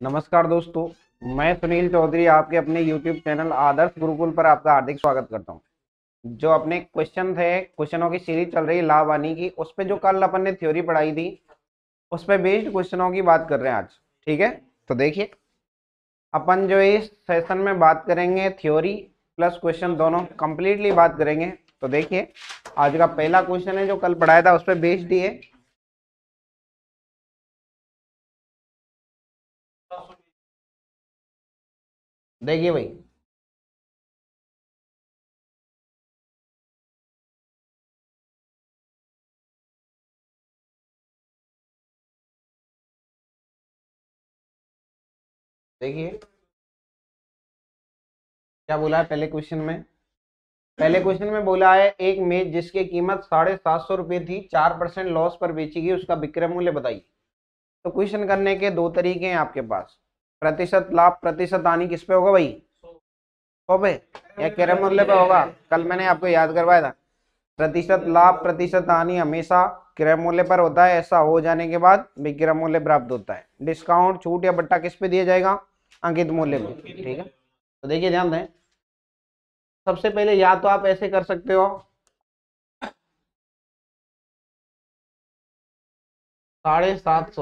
नमस्कार दोस्तों, मैं सुनील चौधरी आपके अपने YouTube चैनल आदर्श गुरुकुल पर आपका हार्दिक स्वागत करता हूं। जो अपने क्वेश्चनों की सीरीज चल रही है लाभ हानि की, उस पे जो कल अपन ने थ्योरी पढ़ाई थी उस पे बेस्ड क्वेश्चनों की बात कर रहे हैं आज। ठीक है, तो देखिए अपन जो इस सेशन में बात करेंगे थ्योरी प्लस क्वेश्चन दोनों कंप्लीटली बात करेंगे। तो देखिए आज का पहला क्वेश्चन है जो कल पढ़ाया था उस पर बेस्ड ही है। देखिए भाई, देखिए क्या बोला है पहले क्वेश्चन में बोला है एक मेज जिसकी कीमत 750 रुपये थी 4% लॉस पर बेची गई, उसका विक्रय मूल्य बताइए। तो क्वेश्चन करने के दो तरीके हैं आपके पास। प्रतिशत लाभ प्रतिशत हानि किस पे होगा भाई? 100 पे या क्रय मूल्य पे होगा? कल मैंने आपको याद करवाया था प्रतिशत लाभ प्रतिशत हानि हमेशा क्रय मूल्य पर होता है। ऐसा हो जाने के बाद विक्रय मूल्य प्राप्त होता है। डिस्काउंट छूट या बट्टा किस पे दिया जाएगा? अंकित मूल्य में। ठीक है, तो देखिए ध्यान दें। सबसे पहले या तो आप ऐसे कर सकते हो 750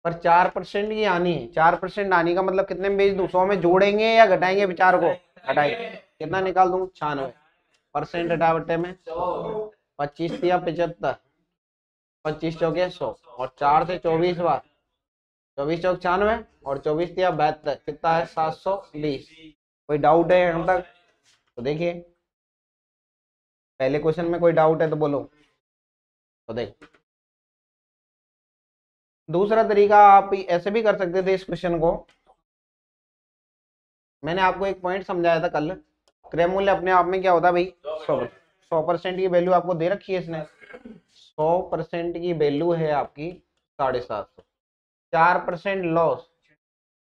पर 4% की हानि है। 4% हानि का मतलब कितने में बेच दूं? 100 में जोड़ेंगे या घटाएंगे? विचार को घटाएंगे। कितना निकाल दूं? 96%। हटा बट्टे में 25 या 75, 25 चौके 100 और 4 से 24 बार 24 चौक 96 और 24 या 72 कितना है? 720। कोई डाउट है यहाँ तक? तो देखिए पहले क्वेश्चन में कोई डाउट है तो बोलो। तो देख, दूसरा तरीका आप ऐसे भी कर सकते थे इस क्वेश्चन को। मैंने आपको एक पॉइंट समझाया था कल, क्रय मूल्य अपने आप में क्या होता है भाई? 100% की वैल्यू आपको दे रखी है इसने। 100% की वैल्यू है आपकी 750। 4% लॉस,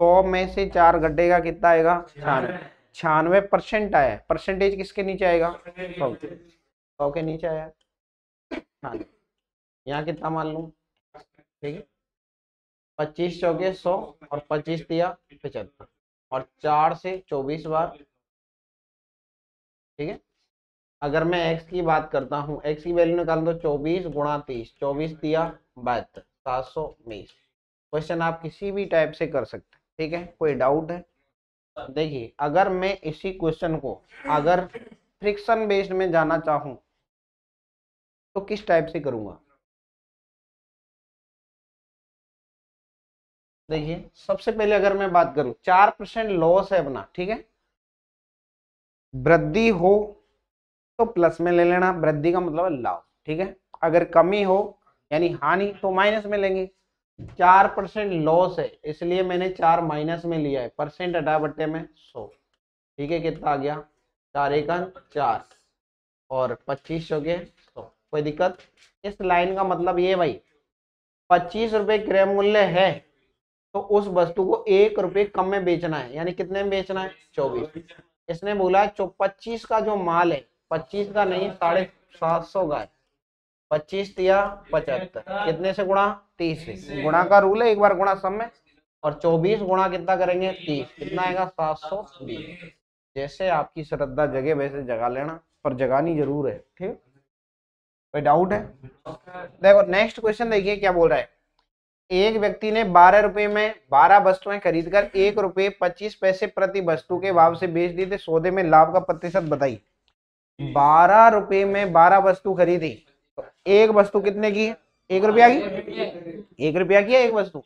100 में से 4 घटेगा कितना आएगा? 96। 96% आया। परसेंटेज किसके नीचे आएगा? 100 के। 100 के नीचे आया। हाँ, यहाँ कितना मान लूं? ठीक है, 25 चौके 100 और 25 दिया 75 और 4 से 24 बार। ठीक है, अगर मैं x की बात करता हूँ, x की वैल्यू निकाल दो 24 गुणा 30, 24 दिया 72, 720। क्वेश्चन आप किसी भी टाइप से कर सकते हैं। ठीक है, कोई डाउट है? देखिए अगर मैं इसी क्वेश्चन को अगर फ्रिक्शन बेस्ड में जाना चाहूं तो किस टाइप से करूंगा? देखिए सबसे पहले अगर मैं बात करूं 4% लॉस है अपना। ठीक है, वृद्धि हो तो प्लस में ले लेना, वृद्धि का मतलब है लाभ। ठीक है, अगर कमी हो यानी हानि तो माइनस में लेंगे। 4% लॉस है इसलिए मैंने 4 माइनस में लिया है। परसेंट हटा बट्टे में 100। ठीक है, कितना आ गया? 4 एकन 4 और 25 चौके 100। कोई दिक्कत? इस लाइन का मतलब ये भाई 25 रुपए क्रय मूल्य है तो उस वस्तु को 1 रुपए कम में बेचना है। यानी कितने में बेचना है? 24। इसने बोला 25 का जो माल है, 25 का नहीं 750 का है। 25 दिया 75, कितने से गुणा? 30 से। गुणा का रूल है, एक बार गुणा सब में। और 24 गुणा कितना करेंगे? 30, कितना आएगा? 720। जैसे आपकी श्रद्धा जगे वैसे जगा लेना, पर जगानी जरूर है। ठीक, कोई डाउट है? देखो नेक्स्ट क्वेश्चन देखिए क्या बोल रहा है। एक व्यक्ति ने 12 रुपए में 12 वस्तुएं खरीदकर 1 रुपए 25 पैसे प्रति वस्तु के भाव से बेच दी थी। सौदे में लाभ का प्रतिशत बताइए। 12 रुपए में 12 वस्तु खरीदी तो एक वस्तु कितने की? 1 रुपया की। 1 रुपया की है एक वस्तु।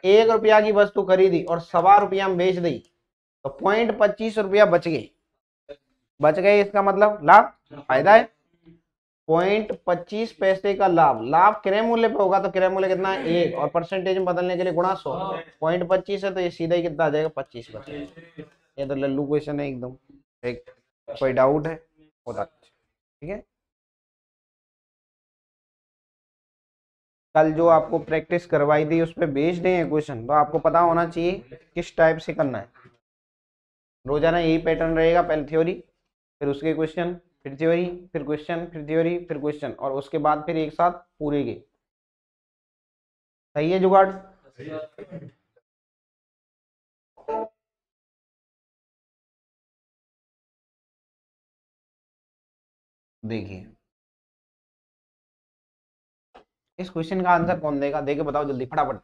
1 रुपया की वस्तु खरीदी और 1.25 रुपया में बेच दी तो 0.25 रुपया बच गए। इसका मतलब लाभ, फायदा है। 0.25 पैसे का लाभ। लाभ क्रय मूल्य पे होगा तो क्रय मूल्य कितना है? 1 और परसेंटेज में बदलने के लिए गुणा 100। 0.25 है तो ये सीधा ही कितना आ जाएगा? 25%। ये तो लल्लू क्वेश्चन है एकदम। एक कोई डाउट है? होता ठीक है। कल जो आपको प्रैक्टिस करवाई थी उस पर बेस्ड है क्वेश्चन, तो आपको पता होना चाहिए किस टाइप से करना है। रोजाना यही पैटर्न रहेगा, पहले थ्योरी फिर उसके क्वेश्चन फिर थ्योरी फिर क्वेश्चन फिर थ्योरी फिर क्वेश्चन और उसके बाद फिर एक साथ पूरे के। सही है जुगाड़? देखिए इस क्वेश्चन का आंसर कौन देगा, देके बताओ जल्दी फटाफट।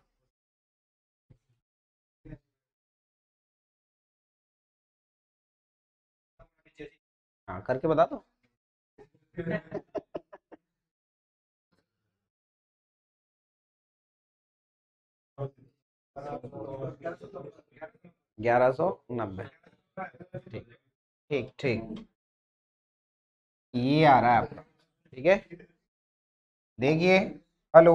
हाँ करके बता दो। 1190। ठीक ठीक ठीक, ये आ रहा है आपका। ठीक है देखिए, हेलो,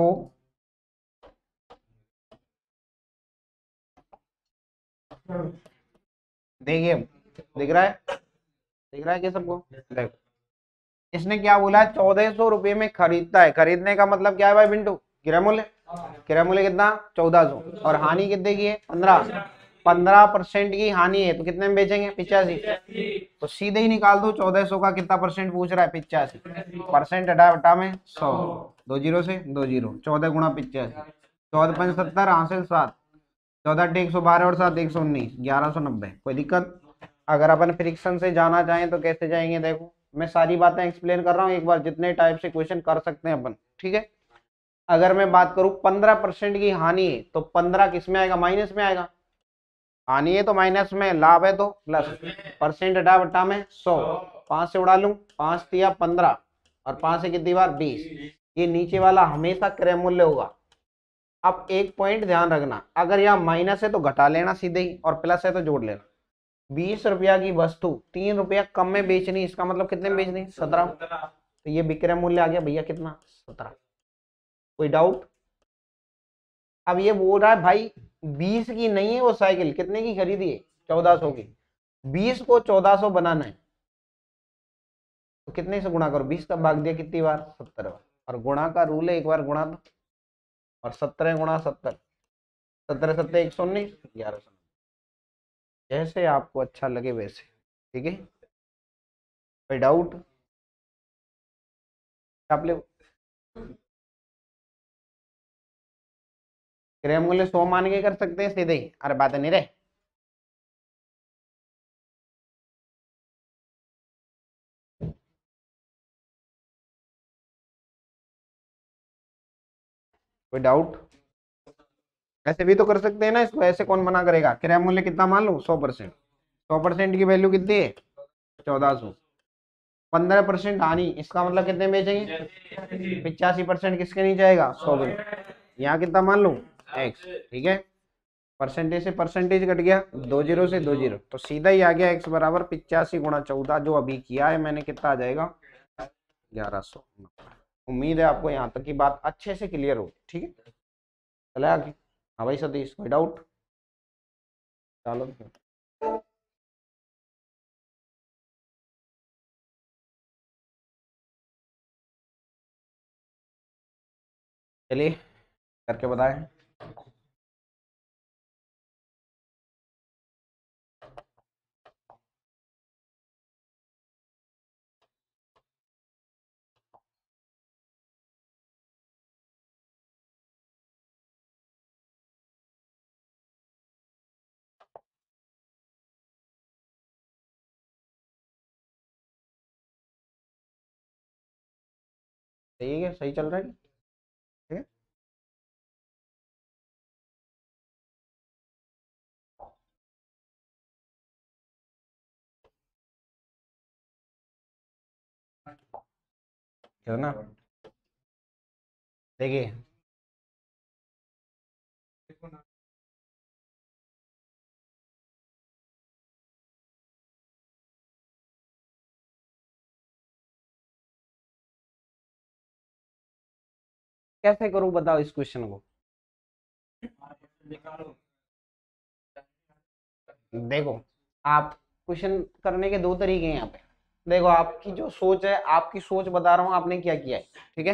देखिए दिख रहा है, दिख रहा है क्या सबको? देखो इसने क्या बोला, 1400 रुपये में खरीदता है। खरीदने का मतलब क्या है भाई बिंटू? क्रय मूल्य। क्रय मूल्य कितना? 1400। और हानि कितने की है? 15। 15% की हानि है तो कितने में बेचेंगे? 85। तो सीधे ही निकाल दो 1400 का कितना परसेंट पूछ रहा है? 85 परसेंट। हटा हटा में 100, 2 जीरो से 2 जीरो, 14 गुणा 85, 14 5 70, हासिल 7, 14 टे 112 और 7 119, 1190। कोई दिक्कत? अगर अपन फ्रिक्शन से जाना चाहें तो कैसे जाएंगे? देखो मैं सारी बातें एक्सप्लेन कर रहा हूँ एक बार, जितने टाइप से क्वेश्चन कर सकते हैं अपन। ठीक है, अगर मैं बात करूं 15% की हानि है तो 15 किस में आएगा? माइनस में आएगा। हानि है तो माइनस में, लाभ है तो प्लस। परसेंट हटा बटा में 100, 5 से उड़ा लूं, 5 दिया 15 और 5 से कितनी बार? 20। ये नीचे वाला हमेशा क्रय मूल्य होगा। अब एक पॉइंट ध्यान रखना, अगर यहाँ माइनस है तो घटा लेना सीधे ही, और प्लस है तो जोड़ लेना। 20 रुपया की वस्तु 3 रुपया कम में बेचनी, इसका मतलब कितने में बेचनी? 17। तो ये विक्रय मूल्य आ गया भैया कितना? 17। कोई डाउट? अब ये बोल रहा है भाई 20 की नहीं है वो साइकिल, कितने की खरीदी है? 1400 की। 20 को 1400 बनाना है तो कितने से गुणा करो? 20 का भाग दिया कितनी बार? 70 बार। और गुणा का रूल है, एक बार गुणा दो, और 17 गुणा 70, 17 7 119, 1100। जैसे आपको अच्छा लगे वैसे। ठीक है, कोई डाउट? आप ले क्रय मूल्य 100 मान के कर सकते हैं सीधे ही। अरे बात नहीं रहे। कोई डाउट? ऐसे भी तो कर सकते हैं ना इसको, ऐसे कौन मना करेगा? क्रय मूल्य कितना मान लो? 100%। 100% की वैल्यू कितनी है? 1400। 15% हानि, इसका मतलब कितने बेचेंगे? 85% किसके नीचे आएगा? 100 के। यहाँ कितना मान लो? एक्स। ठीक है, परसेंटेज से परसेंटेज कट गया, 2 जीरो से 2 जीरो, तो सीधा ही आ गया एक्स बराबर 85 गुणा 14, जो अभी किया है मैंने। कितना आ जाएगा? 1100। उम्मीद है आपको यहाँ तक की बात अच्छे से क्लियर हो। ठीक है, चले आगे। हाँ भाई सतीश, कोई डाउट? चलो चलिए करके बताएं। सही है, सही चल रहा है। ठीक है, है ना? देखिए कैसे करूं बताओ इस क्वेश्चन को। देखो आप, क्वेश्चन करने के दो तरीके हैं यहाँ पे। देखो आपकी जो सोच है, आपकी सोच बता रहा हूँ आपने क्या किया है। ठीक है,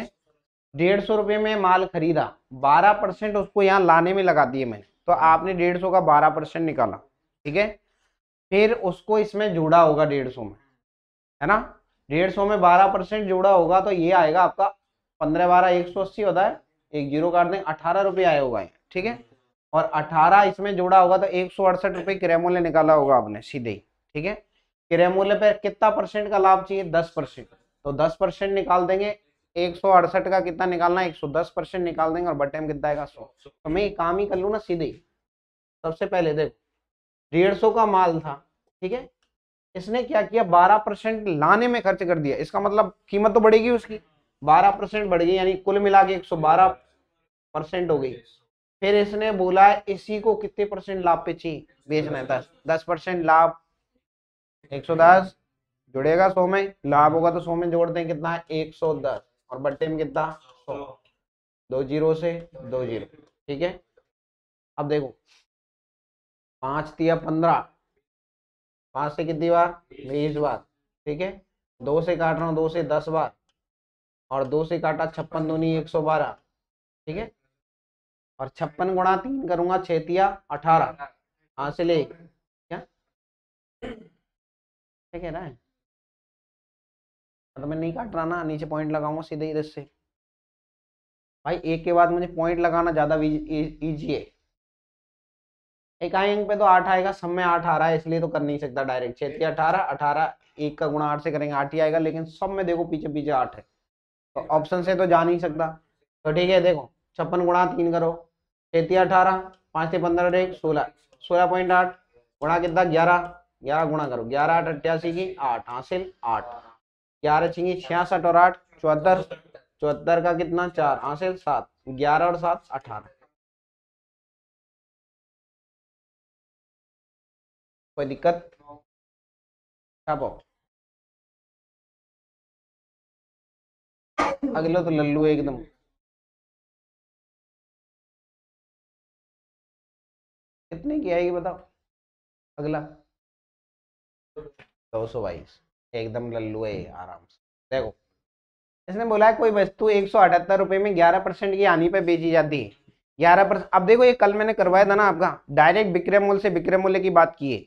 150 रुपये में माल खरीदा, 12% उसको यहाँ लाने में लगा दिए मैंने, तो आपने 150 का 12% निकाला। ठीक है, फिर उसको इसमें जोड़ा होगा 150 में, है ना? 150 में 12% जोड़ा होगा तो ये आएगा आपका 15 12 180 होता है, एक जीरो काट दें, 18 रुपये आए होगा। ठीक है, और 18 इसमें जोड़ा होगा तो 168 रुपये क्रय मूल्य निकाला होगा आपने सीधे ही। ठीक है, क्रय मूल्य पे कितना परसेंट का लाभ चाहिए? 10%। तो 10% निकाल देंगे, 168 का कितना निकालना है? 110% निकाल देंगे और बटे में कितना आएगा? 100। तो मैं ये काम ही कर लूँ ना सीधे ही। सबसे पहले देखो 150 का माल था, ठीक है, इसने क्या किया? 12% लाने में खर्च कर दिया। इसका मतलब कीमत तो बढ़ेगी उसकी, 12% बढ़ गई, यानी कुल मिला के 112% हो गई। फिर इसने बोला इसी को कितने परसेंट लाभ पे चाहिए बेचना है? 10% लाभ, 110 जुड़ेगा 100 में, लाभ होगा तो 100 में जोड़ दें, कितना है? 110 और बट्टे में कितना? 100। 2 जीरो से 2 जीरो। ठीक है, अब देखो 5 तिया 15, 5 से कितनी बार? 20 बार। ठीक है, 2 से काट रहा हूँ, 2 से 10 बार, और 2 से काटा 56 दूनी 112। ठीक है, और 56 गुणा 3 करूंगा, 6 तिया 18, हासिल 1। क्या क्या कह रहा है? तो मैं नहीं काट रहा ना, नीचे पॉइंट लगाऊंगा सीधे इधर से। भाई एक के बाद मुझे पॉइंट लगाना ज्यादा इजी है। एक अंक पे तो 8 आएगा, सब में 8 आ रहा है, इसलिए तो कर नहीं सकता डायरेक्ट। 6 तिया 18, 18 1 का गुणा 8 से करेंगे 8 ही आएगा, लेकिन सब में देखो पीछे पीछे 8 है, तो ऑप्शन से तो जा नहीं सकता। तो ठीक है, देखो 56 गुणा 3 करो, 6 तिया 18, 5 से 15 1 16, 16.8 गुणा कितना? 11, 11 गुणा करो, 11 8 88 की 8 हासिल 8, 11 छिंगी 66 और 8 74, 74 का कितना? 4 हासिल 7, 11 और 7 18। कोई दिक्कत? छापो। अगला तो लल्लू है एकदम। कितने की आएगी बताओ? अगला 222, एकदम लल्लू है ये, आराम से। देखो इसने बोला है कोई वस्तु 178 रुपए में 11% की हानि पे बेची जाती है, 11%। अब देखो ये कल मैंने करवाया था ना आपका, डायरेक्ट विक्रय मूल्य से विक्रय मूल्य की बात की है।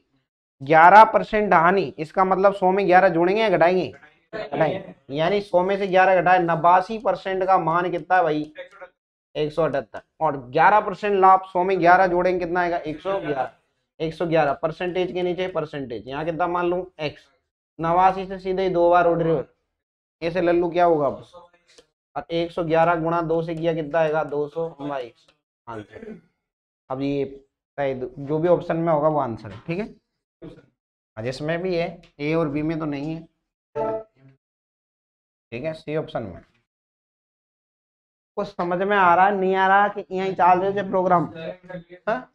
11% हानि, इसका मतलब 100 में 11 जोड़ेंगे या घटाएंगे? घटाएंगे, यानी 100 में से 11 घटाए, 89% का मान कितना है भाई? 178। और 11% लाभ, 100 में 11 जोड़ेंगे कितना आएगा? 111। 111 परसेंटेज के नीचे परसेंटेज, यहाँ कितना मान लू? एक्स। 89 से सीधे ही 2 बार उड़ रहे हो, ऐसे लल्लू क्या होगा अब? और 111 गुणा 2 से किया कितना आएगा? 222 आंसर। अब ये जो भी ऑप्शन में होगा वो आंसर है। ठीक है, जिसमें भी है, ए और बी में तो नहीं है। ठीक है, सी ऑप्शन में। कुछ समझ में आ रहा है, नहीं आ रहा कि यहीं चाल रहे थे प्रोग्राम? हाँ?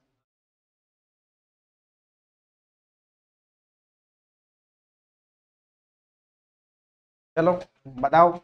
चलो बताओ।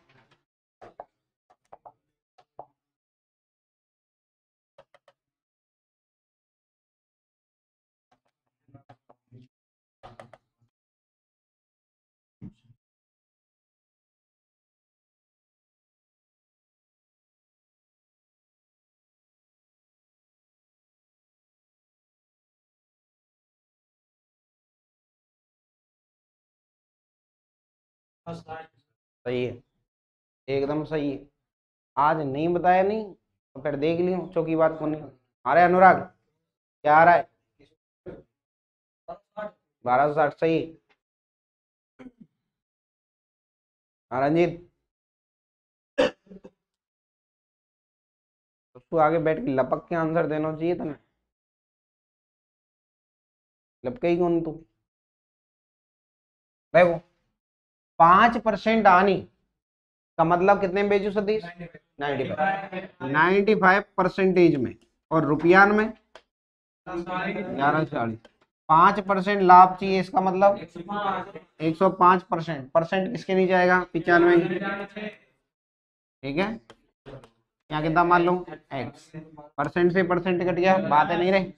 सही है, एकदम सही है। आज नहीं बताया नहीं तो फिर देख लियो चौकी बात को नहीं। अरे अनुराग, क्या आ रहा है? 1260 सही। हाँ रंजीत, तो तू आगे बैठ के लपक के आंसर देना चाहिए था ना, लपके ही कौन तू? देखो 5% आनी का मतलब कितने में बेचू सतीश? 95, 95% में, और रुपयान में 1140। 5% लाभ चाहिए, इसका मतलब 105%। परसेंट किसके नीचे आएगा? 95। ठीक है, यहाँ कितना मान लो? एक्स। परसेंट से परसेंट कट गया, बात है नहीं रही।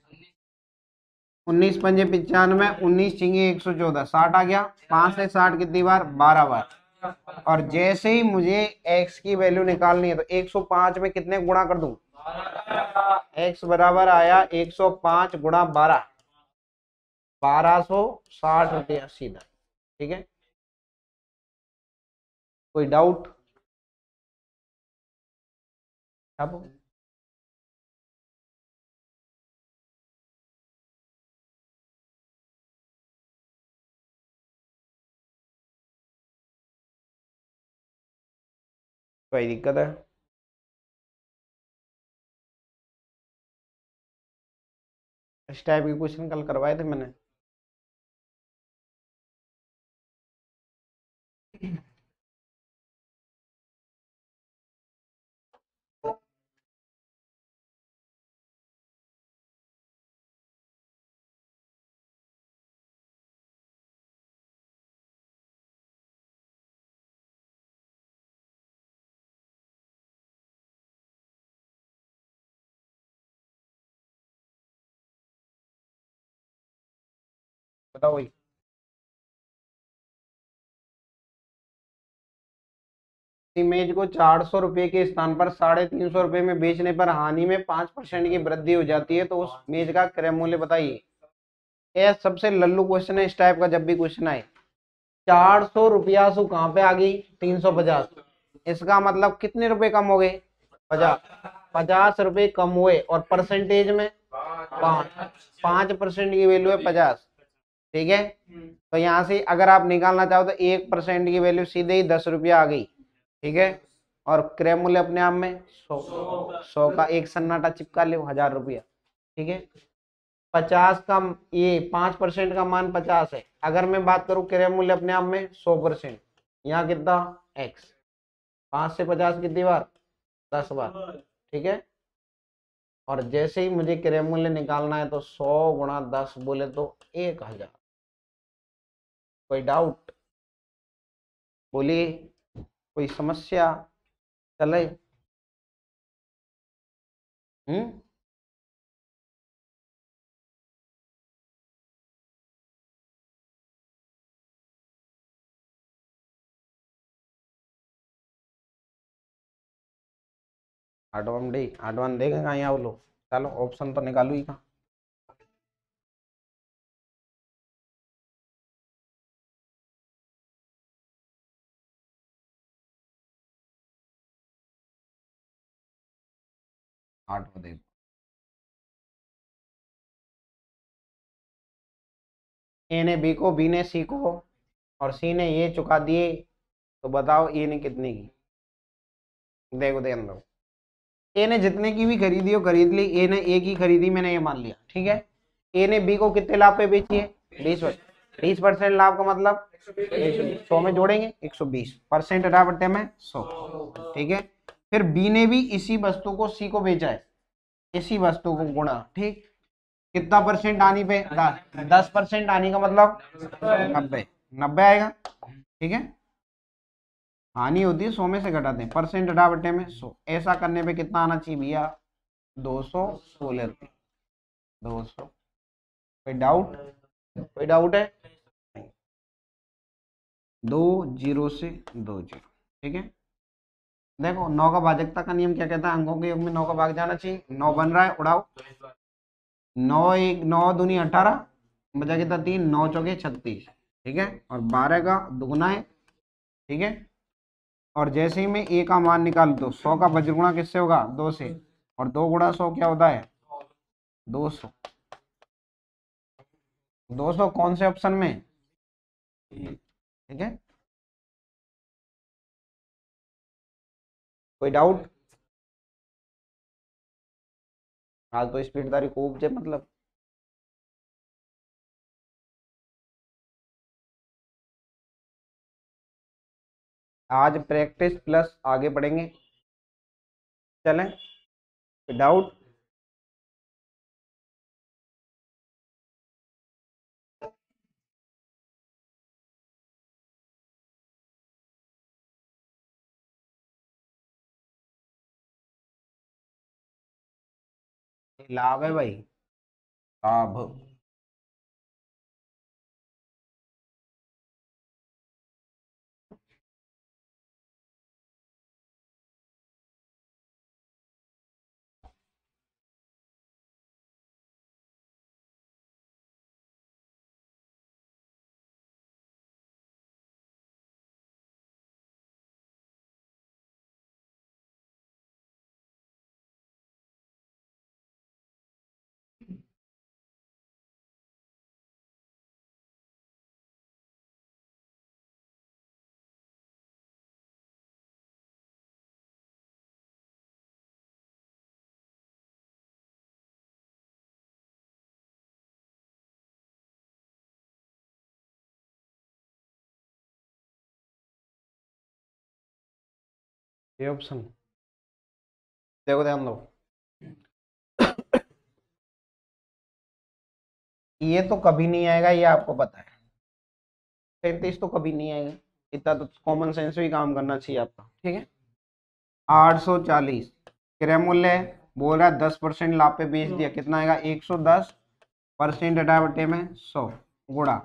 19 पंजे 95, 19 चिंगे 114, 60 आ गया। 5 से 60 कितनी बार? 12 बार। और जैसे ही मुझे x की वैल्यू निकालनी है तो 105 में कितने गुणा कर दूं? x बराबर आया 105 गुणा 12, 1260 रुपया सीधा। ठीक है, कोई डाउट? अब कोई दिक्कत है? इस टाइप के क्वेश्चन कल करवाए थे मैंने। बताओ भाई। इमेज को 400 रुपए के स्थान पर 350 रुपए में बेचने पर हानि में 5% की वृद्धि हो जाती है, तो उस इमेज का क्रय मूल्य बताइए। यह सबसे लल्लू क्वेश्चन है इस टाइप का, जब भी क्वेश्चन आए। 400 रुपया सु कहाँ पे आ गई? 350। इसका मतलब कितने रुपए कम हो गए? 50। 50 रुपए कम हुए, और परसेंटेज में 5% की वैल्यू है 50। ठीक है, तो यहाँ से अगर आप निकालना चाहो तो 1% की वैल्यू सीधे ही 10 रुपया आ गई। ठीक है, और क्रय मूल्य अपने आप में 100 का एक सन्नाटा चिपका लो, 1000 रुपया। ठीक है, 50 का, ये 5% का मान 50 है। अगर मैं बात करूं क्रय मूल्य अपने आप में 100%, यहाँ कितना? x। 5 से 50 कितनी बार? 10 बार। ठीक है, और जैसे ही मुझे क्रय मूल्य निकालना है तो 100 × 10 बोले तो 1000। कोई डाउट? बोलिए, कोई समस्या? चले। हम्म। आडवान देगा कहाँ यहाँ बोलो। चलो ऑप्शन तो निकालो ही कहाँ। आठवां दे। ए ने बी को, बी ने सी को, और सी ने ये चुका दिए, तो बताओ ए ने कितने की? देखो ध्यान दो, ए ने जितने की भी खरीदी हो खरीद ली, ए ने ए की खरीदी, मैंने ये मान लिया। ठीक है, ए ने बी को कितने लाभ पे बेची है? 20%। 20% लाभ का मतलब 100 में जोड़ेंगे 120%, हटा बट्टे में 100। ठीक है, फिर बी ने भी इसी वस्तु को सी को बेचा है, इसी वस्तु को गुणा। ठीक, कितना परसेंट आनी पे? 10% आनी का मतलब 90। 90 आएगा। ठीक है, हानि होती है 100 में से घटाते हैं, परसेंट हटा बट्टे में 100। ऐसा करने पे कितना आना चाहिए भैया? 216। 200। कोई डाउट? कोई डाउट है? नहीं। 2 0 से 2 0। ठीक है, देखो 9 का भाजकता का नियम क्या कहता है? अंकों के योग में 9 का भाग जाना चाहिए। 9 बन रहा है, उड़ाओ। 9 1 9 दूनी 18, बचा कितना? 3। 9 चौके 36। ठीक है, और 12 का दुगुना है। ठीक है, और जैसे ही मैं ए का मान निकाल दो, 100 का वज्रगुणा किससे होगा? 2 से, और 2 × 100 क्या होता है? 200। 200 कौन से ऑप्शन में? ठीक है, कोई डाउट? आज तो स्पीडदारी खूब जे मतलब। आज प्रैक्टिस प्लस आगे बढ़ेंगे। चलें, डाउट? लाभ है भाई, लाभ। ये ऑप्शन देखो, ध्यान दो। ये तो कभी नहीं आएगा, ये आपको पता है। 33 तो कभी नहीं आएगा, इतना तो कॉमन सेंस भी काम करना चाहिए आपका, ठीक है। 840 क्रय मूल्य है, बोल रहा है 10% लाभ पे बेच दिया, कितना आएगा 110% हटा बटे में 100 गुणा।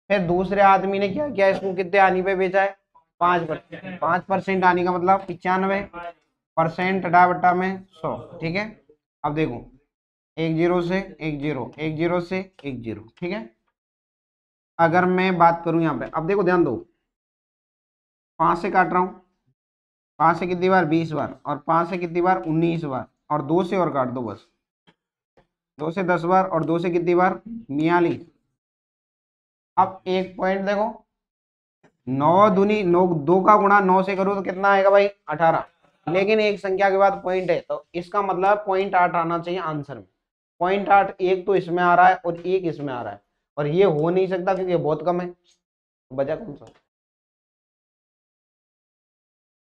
फिर दूसरे आदमी ने क्या किया, इसको कितने आनी पे बेचा है 5%। 5% आनी का मतलब 95% हटा बटा में 100, ठीक है। अब देखो 1 0 से 1 0, 1 0 से 1 0, ठीक है। अगर मैं बात करूं यहाँ पे, अब देखो ध्यान दो, 5 से काट रहा हूँ, 5 से कितनी बार 20 बार, और 5 से कितनी बार 19 बार, और 2 से और काट दो बस, 2 से 10 बार, और 2 से कितनी बार 42। अब एक पॉइंट देखो, 9 दूनी 9, 2 का गुणा 9 से करो तो कितना आएगा भाई 18, लेकिन एक संख्या के बाद पॉइंट है, तो इसका मतलब 0.8 आना चाहिए आंसर में। 0.8 एक तो इसमें आ रहा है और एक इसमें आ रहा है, और ये हो नहीं सकता क्योंकि बहुत कम है, तो बचा कौन सा।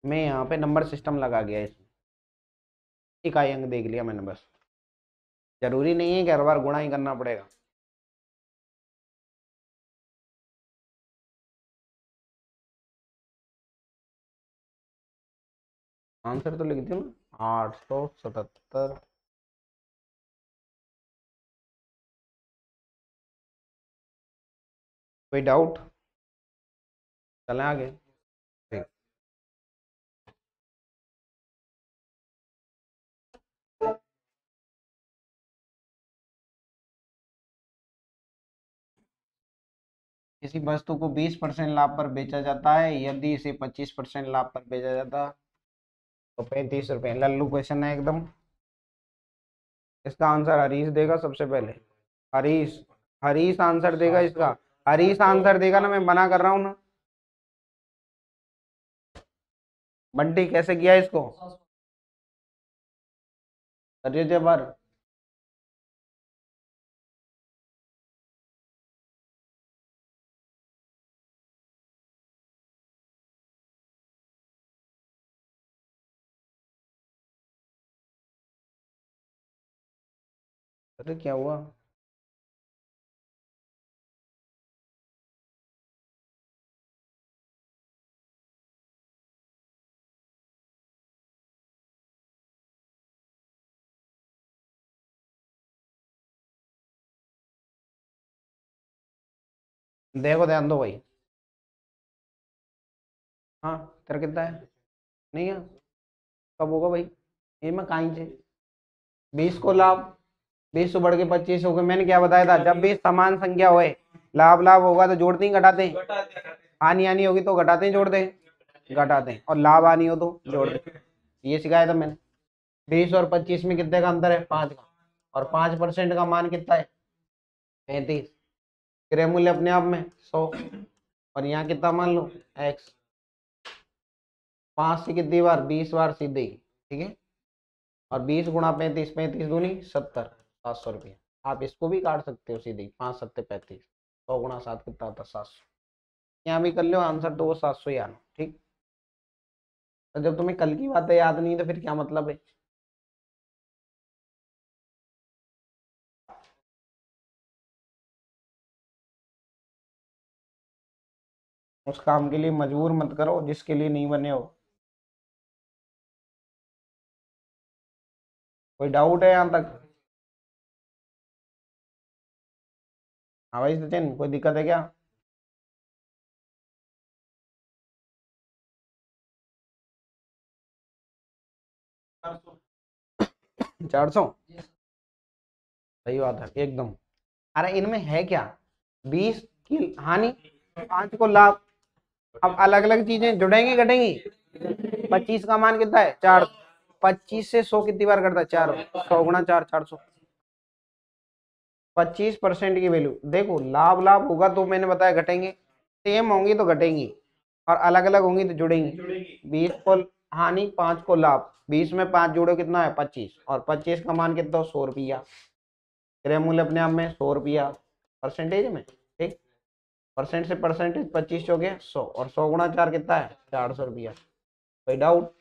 मैं यहाँ पे नंबर सिस्टम लगा गया इसमें, इकाई अंक देख लिया मैंने बस, जरूरी नहीं है कि हर बार गुणा ही करना पड़ेगा। आंसर तो लिख दियो ना, 877। कोई डाउट, चलें आगे। ठीक। किसी वस्तु को 20% लाभ पर बेचा जाता है, यदि इसे 25% लाभ पर बेचा जाता तो 35 रुपए। लल्लू क्वेश्चन है एकदम। इसका आंसर हरीश देगा सबसे पहले। हरीश, हरीश आंसर देगा इसका। हरीश आंसर देगा ना, मैं मना कर रहा हूँ ना। बंटी कैसे किया इसको, करिए बार। अरे क्या हुआ, देखो ध्यान दो भाई। हाँ, तेरा कितना है, नहीं है, कब होगा भाई, ये मैं कहीं से 20 को लाभ, 20 से बढ़ के 25 हो गए। मैंने क्या बताया था, जब भी समान संख्या होए, लाभ लाभ होगा तो जोड़ते ही घटाते हैं, हानि हानि होगी तो घटाते हैं जोड़ते हैं, घटाते हैं, और लाभ हानि हो तो जोड़ते हैं। ये सिखाया था मैंने। 20 और 25 में कितने का अंतर है, 5 का, और 5% का मान कितना है 35। क्रय मूल्य अपने आप में 100, और यहाँ कितना मान लो x। 5 से कितनी बार 20 बार सीधे ही, ठीक है। और 20 गुणा 35, 35 दूनी 70, 700 रुपये। आप इसको भी काट सकते हो सीधे, 5 7 35, 100 गुणा 7 कितना होता है 700। यहाँ भी कर लो आंसर, तो वो 700 ही आना, ठीक। तो जब तुम्हें कल की बातें याद नहीं तो फिर क्या मतलब है। उस काम के लिए मजबूर मत करो जिसके लिए नहीं बने हो। कोई डाउट है यहाँ तक। हाँ भाई सचिन, कोई दिक्कत है क्या। 400, सही बात है एकदम। अरे इनमें है क्या, 20 की हानि, 5 को लाभ। अब अलग अलग चीजें जुड़ेंगी घटेंगी। 25 का मान कितना है 4, 25 से 100 कितनी बार करता है 4, 100 गुणा 4, 400। 25% की वैल्यू देखो, लाभ लाभ होगा तो मैंने बताया घटेंगे, सेम होंगी तो घटेंगी, और अलग अलग होंगी तो जुड़ेंगी। 20 को हानि, 5 को लाभ, 20 में 5 जोड़ो कितना है 25, और 25 का मान कितना 100 रुपया। क्रय मूल्य अपने आप में 100 रुपया परसेंटेज में, ठीक। परसेंट से परसेंटेज 25 हो गया 100, और 100 गुणा 4 कितना है 400 रुपया। कोई डाउट।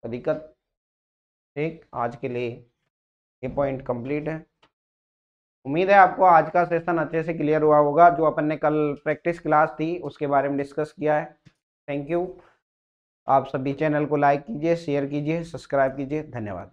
कोई दिक्कत? ठीक, आज के लिए ये पॉइंट कंप्लीट है। उम्मीद है आपको आज का सेशन अच्छे से क्लियर हुआ होगा। जो अपन ने कल प्रैक्टिस क्लास थी उसके बारे में डिस्कस किया है। Thank you. आप सभी चैनल को लाइक कीजिए, शेयर कीजिए, सब्सक्राइब कीजिए। धन्यवाद।